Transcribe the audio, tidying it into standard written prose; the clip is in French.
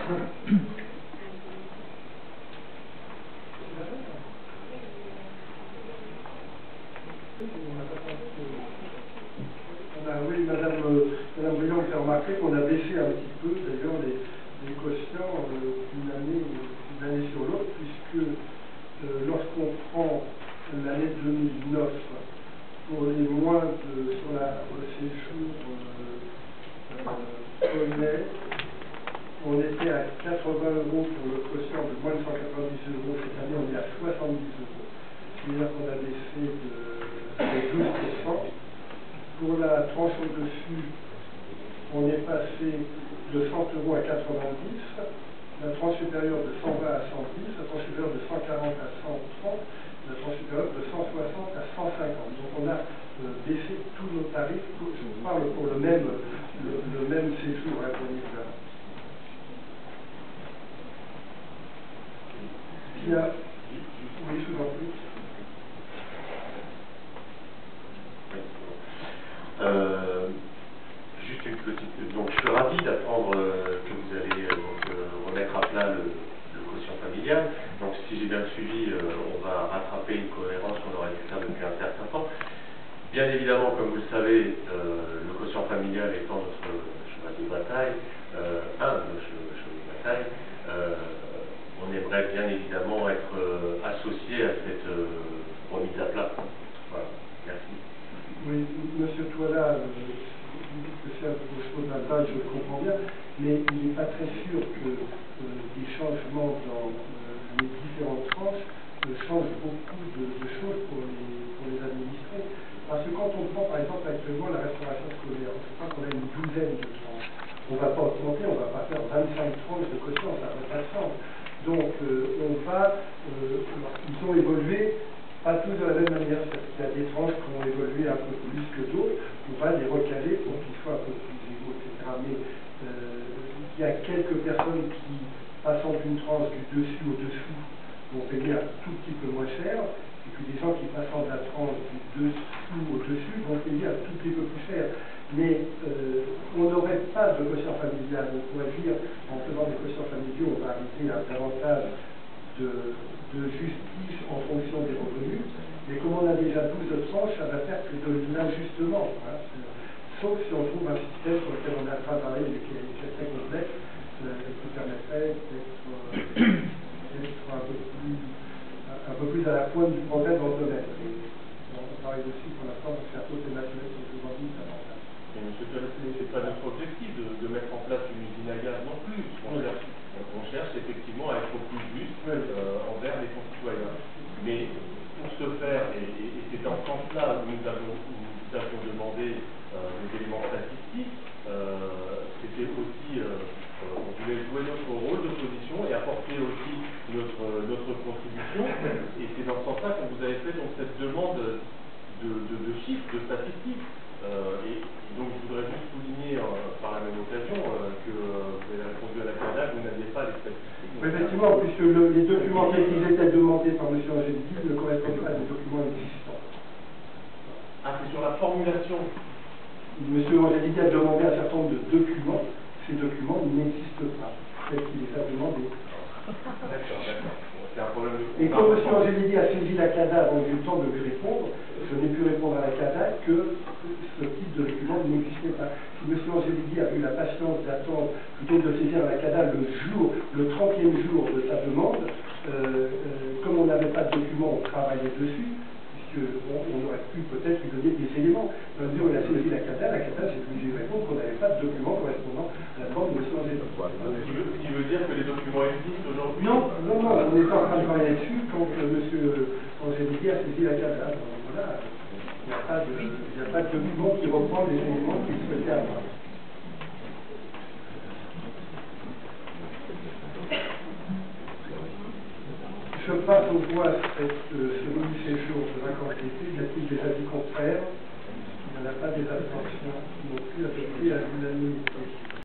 Oui, Madame Bouillon vous a remarqué qu'on a baissé un petit peu, d'ailleurs, les quotients d'une année sur l'autre, puisque lorsqu'on prend l'année 2009, pour les moins sur le séjour honnête, on était à 80 € pour le quotient de moins de 190 €. Cette année, on est à 70 €. C'est-à-dire qu'on a baissé de 12%. Pour la tranche au-dessus, on est passé de 100 € à 90, la tranche supérieure de 120 à 110, la tranche supérieure de 140 à 130, la tranche supérieure de 160 à 150. Donc on a baissé tous nos tarifs, je parle pour le même séjour, hein, bien évidemment. Il y a... Oui, je vous en prie. Juste une petite... Donc je suis ravi d'apprendre que vous allez remettre à plat le quotient familial. Donc si j'ai bien suivi, on va rattraper une cohérence qu'on aurait dû faire depuis un certain temps. Bien évidemment, comme vous le savez, le quotient familial étant notre cheval de bataille, un de nos chevaux de bataille, on aimerait bien évidemment être associé à cette remise à plat. Voilà, merci. Oui, Monsieur Toila, vous dites que c'est un peu chose d'un bail, je le comprends bien, mais il n'est pas très sûr que des changements dans les différentes tranches changent beaucoup de choses pour les administrés. Parce que quand on prend par exemple actuellement la restauration scolaire, je crois qu'on a une douzaine de tranches. On ne va pas augmenter, on ne va pas faire 25 tranches de quotient, ça n'a pas de sens. Donc ils ont évolué. Pas tous de la même manière, il y a des tranches qui ont évolué un peu plus que d'autres, on va les recaler pour qu'ils soient un peu plus égaux, etc. Mais il y a quelques personnes qui, passant d'une tranche du dessus au dessous, vont payer un tout petit peu moins cher, et puis des gens qui, passant de la tranche du dessous au dessus, vont payer un tout petit peu plus cher. Mais on n'aurait pas de quotient familial. On pourrait dire, en faisant des quotients familiaux, on va arriver à davantage de justice en fonction des revenus, mais comme on a déjà 12 tranches, ça va faire que de l'ajustement, hein, sauf si on trouve un système sur lequel on est en train de travailler, mais qui est très complexe, qui permettrait d'être un peu plus à la pointe du progrès dans le domaine. On travaille dessus pour l'instant, donc c'est un peu thématique, je vous en dis davantage. Mais M. Toila, ce n'est pas notre objectif de mettre en place une usine à gaz non plus. On cherche effectivement à être au plus juste envers les concitoyens. Mais pour ce faire, et c'est en ce sens-là où nous avions demandé des éléments statistiques, c'était aussi, on voulait jouer notre rôle d'opposition et apporter aussi notre contribution. Et c'est dans ce sens-là qu'on vous avait fait donc cette demande de chiffres, de statistiques. Et donc je voudrais juste souligner par la même occasion que vous avez répondu à la CADA, vous n'aviez pas les statistiques. Effectivement, puisque les documents qui étaient demandés par M. Angelique ne correspondent pas à des documents existants. Ah, c'est sur la formulation. M. Angelique a demandé un certain nombre de documents. Ces documents n'existent pas, tels qu'il les a demandés. D'accord. C'est un problème de... Et quand M. Angelique a saisi la CADA avant que j'ai eu le temps de lui répondre, je n'ai pu répondre à la CADA que ce type de document n'existait pas. Si M. Angelique a eu la patience d'attendre, plutôt que de saisir la CADA le 30e jour de sa demande, comme on n'avait pas de document, on travaillait dessus, puisqu'on aurait pu peut-être lui donner des éléments. Dans le jour où il a saisi la CADA j'ai pu lui répondre qu'on n'avait pas de document correspondant à la demande de M. Angelique. Ce qui veut dire que les documents existent aujourd'hui? Non, on était en train de travailler dessus quand M. Angelique a saisi la CADA. Voilà, il n'y a pas de document qui reprend les éléments qu'il souhaitait avoir. Je passe au voie ce mini-séjour de vacances d'été. Y a-t-il des avis contraires? Il n'y en a pas, des abstentions non plus adoptées à l'unanimité.